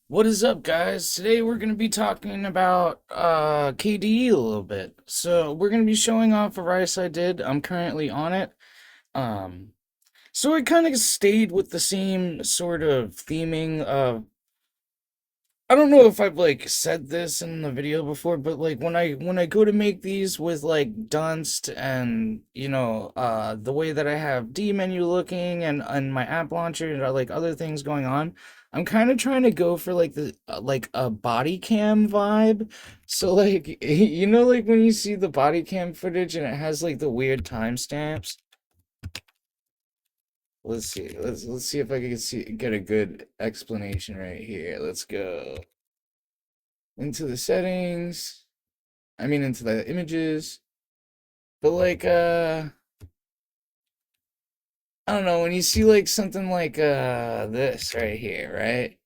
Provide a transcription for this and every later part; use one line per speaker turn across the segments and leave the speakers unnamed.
What is up, guys? Today we're going to be talking about KDE a little bit. So we're going to be showing off a rice I did. I'm currently on it. Um, so it kind of stayed with the same sort of theming of I don't know if I've like said this in the video before, but like when I go to make these with like Dunst and the way that I have D menu looking and my app launcher and like other things going on, I'm kind of trying to go for like the like a body cam vibe. So like like when you see the body cam footage and it has like the weird timestamps. Let's see. Let's see if I can get a good explanation right here. Let's go into the settings. I mean into the images. But like I don't know, when you see like something like this right here, right?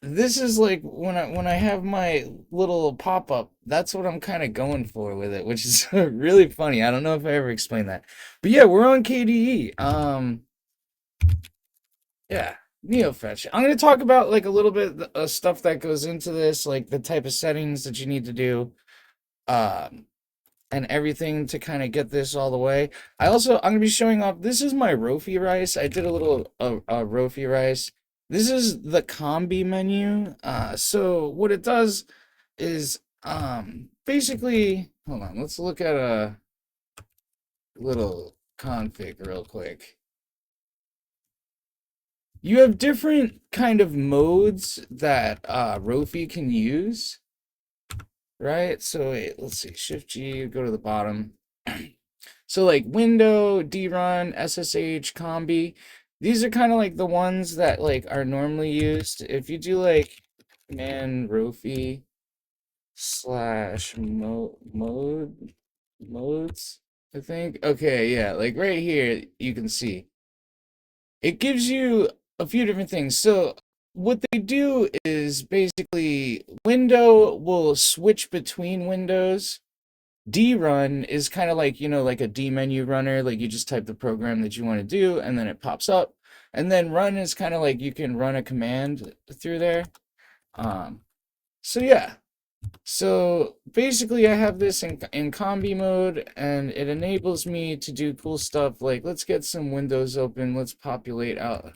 This is like when I have my little pop-up, that's what I'm kind of going for with it, which is really funny. I don't know if I ever explained that. But yeah, we're on KDE. Yeah, NeoFetch. I'm going to talk about like a little bit of stuff that goes into this, like the type of settings that you need to do. Um and everything to kind of get this all the way. I'm gonna be showing off. This is my Rofi rice. I did a little Rofi rice. This is the combi menu. So what it does is basically hold on. Let's look at a little config real quick. You have different kind of modes that Rofi can use, right? So wait, let's see. Shift G, go to the bottom. So like window, drun, SSH, combi, these are kind of like the ones that like are normally used. If you do like man rofi slash modes, I think. Okay, yeah, like right here you can see it gives you a few different things. So what they do is basically window will switch between windows. drun is kind of like, like a D menu runner, like you just type the program that you want to do and then it pops up. And then run is kind of like you can run a command through there. Um, so yeah. So basically I have this in combi mode and it enables me to do cool stuff like let's get some windows open, let's populate out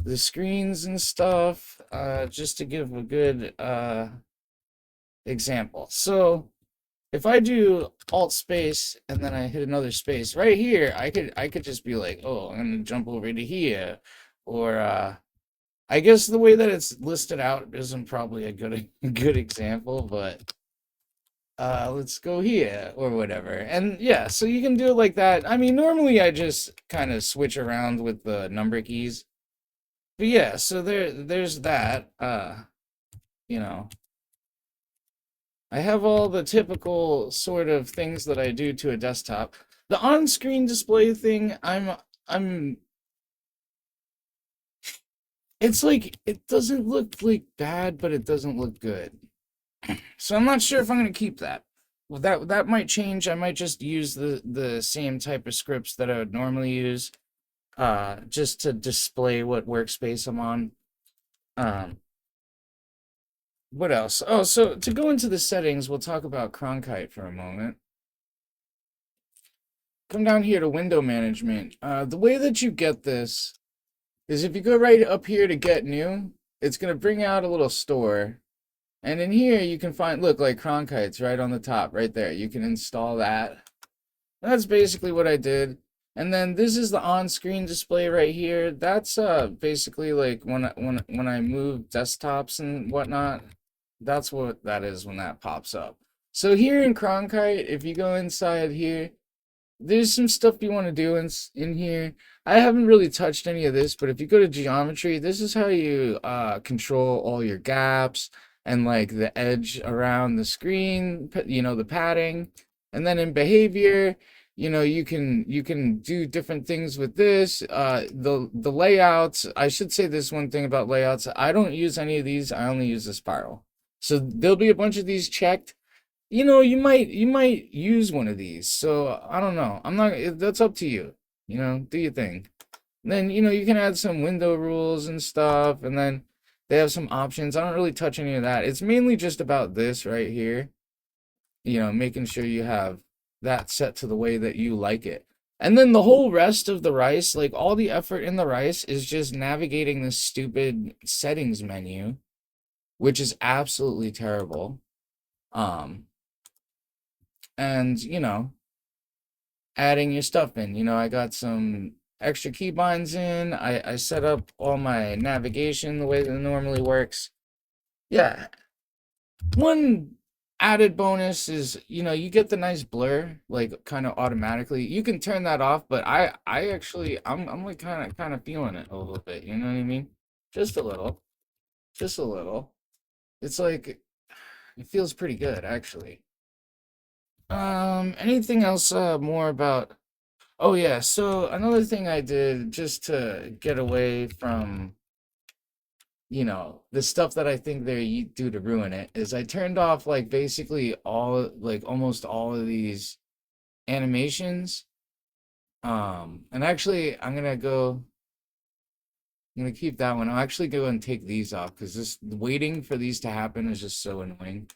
the screens and stuff, just to give a good example. So if I do alt space and then I hit another space right here, I could just be like, oh, I'm gonna jump over to here. Or I guess the way that it's listed out isn't probably a good good example, but let's go here or whatever. And yeah, so you can do it like that. I mean, normally I just kind of switch around with the number keys. But yeah, so there's that. You know. I have all the typical sort of things that I do to a desktop. The on-screen display thing, I'm it's like it doesn't look like bad, but it doesn't look good. So I'm not sure if I'm gonna keep that. Well, that might change. I might just use the same type of scripts that I would normally use, just to display what workspace I'm on. Um, what else? Oh, so to go into the settings, we'll talk about Krohnkite for a moment. Come down here to window management. The way that you get this is if you go right up here to get new, it's going to bring out a little store. And in here you can find, look, like Krohnkite's right on the top, right there. You can install that. That's basically what I did. And then this is the on-screen display right here. That's basically like when I move desktops and whatnot. That's what that is when that pops up. So here in Krohnkite, if you go inside here, there's some stuff you want to do in here. I haven't really touched any of this, but if you go to geometry, this is how you control all your gaps and like the edge around the screen, the padding. And then in behavior, you can do different things with this. The layouts, I should say this one thing about layouts. I don't use any of these. I only use the spiral. So there'll be a bunch of these checked. You might use one of these. So I don't know. I'm not. That's up to you. Do your thing. And then you can add some window rules and stuff. And then They have some options. I don't really touch any of that. It's mainly just about this right here. You know, making sure you have that set to the way that you like it. And then the whole rest of the rice, like all the effort in the rice is just navigating this stupid settings menu, which is absolutely terrible. Um, and you know, adding your stuff in. You know, I got some extra keybinds in. I set up all my navigation the way that it normally works. Yeah, one added bonus is, you know, you get the nice blur like kind of automatically. You can turn that off, but I actually I'm like kind of feeling it a little bit, you know what I mean? Just a little. Just a little. It's like it feels pretty good actually. Anything else more about. Oh yeah, so another thing I did just to get away from, you know, the stuff that I think they do to ruin it is I turned off like basically all like almost all of these animations. And actually I'm gonna keep that one. I'll actually go and take these off because this waiting for these to happen is just so annoying.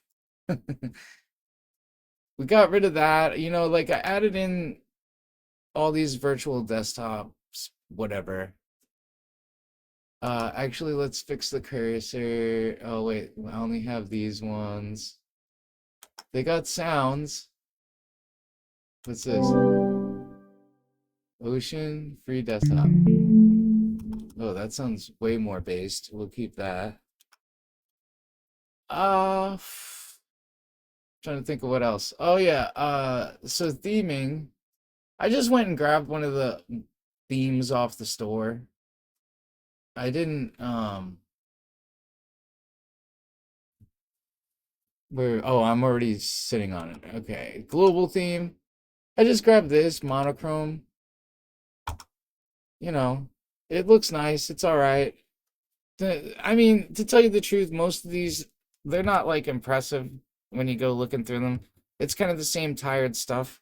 We got rid of that, you know, like I added in all these virtual desktops, whatever. Actually, let's fix the cursor. Oh, wait, I only have these ones. They got sounds. What's this? Ocean, free desktop. Oh, that sounds way more based. We'll keep that. Uh, trying to think of what else. Oh, yeah, so theming. I just went and grabbed one of the themes off the store. I didn't, oh, I'm already sitting on it. Okay, global theme. I just grabbed this monochrome. You know, it looks nice. It's all right. I mean, to tell you the truth, most of these they're not like impressive when you go looking through them. It's kind of the same tired stuff.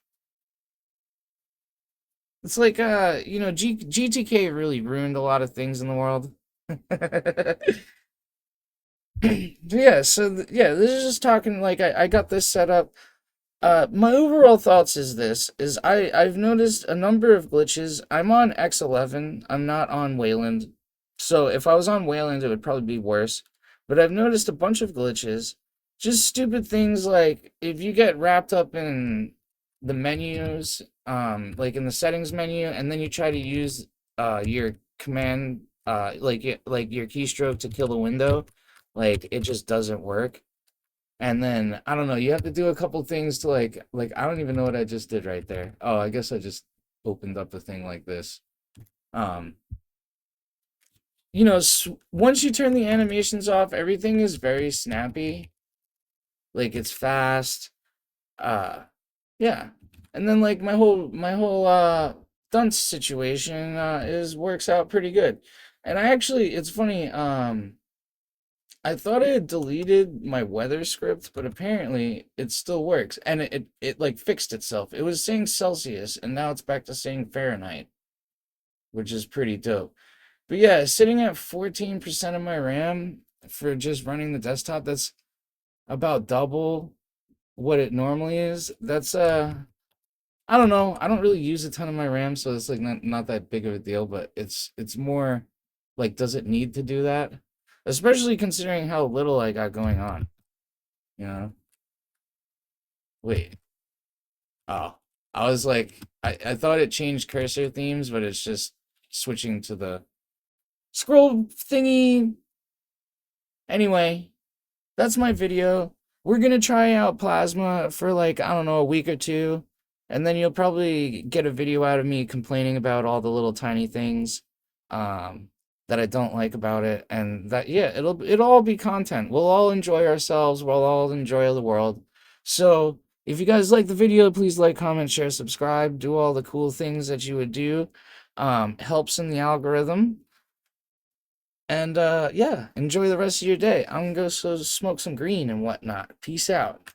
It's like you know, GTK really ruined a lot of things in the world. Yeah, so yeah, this is just talking like I got this set up. My overall thoughts is this, is I've noticed a number of glitches. I'm on X11, I'm not on Wayland. So if I was on Wayland, it would probably be worse. But I've noticed a bunch of glitches. Just stupid things like if you get wrapped up in the menus, like in the settings menu, and then you try to use your command, like your keystroke to kill the window, like it just doesn't work. And then I don't know, you have to do a couple things to like I don't even know what I just did right there. Oh, I guess I just opened up the thing like this. Um, you know, once you turn the animations off, everything is very snappy. Like it's fast. Uh, yeah. And then like my whole dunce situation is works out pretty good. And I actually it's funny, I thought I had deleted my weather script, but apparently it still works. And it like fixed itself. It was saying Celsius, and now it's back to saying Fahrenheit, which is pretty dope. But yeah, sitting at 14% of my RAM for just running the desktop, that's about double what it normally is. That's I don't know. I don't really use a ton of my RAM, so it's like not that big of a deal, but it's more like does it need to do that? Especially considering how little I got going on, you know? Wait. Oh. I was like I thought it changed cursor themes, but it's just switching to the scroll thingy. Anyway, that's my video. We're gonna try out Plasma for like, I don't know, a week or two, and then you'll probably get a video out of me complaining about all the little tiny things um that I don't like about it. And that yeah, it'll all be content. We'll all enjoy ourselves, we'll all enjoy the world. So if you guys like the video, please like, comment, share, subscribe, do all the cool things that you would do. Helps in the algorithm. And yeah, enjoy the rest of your day. I'm gonna go smoke some green and whatnot. Peace out.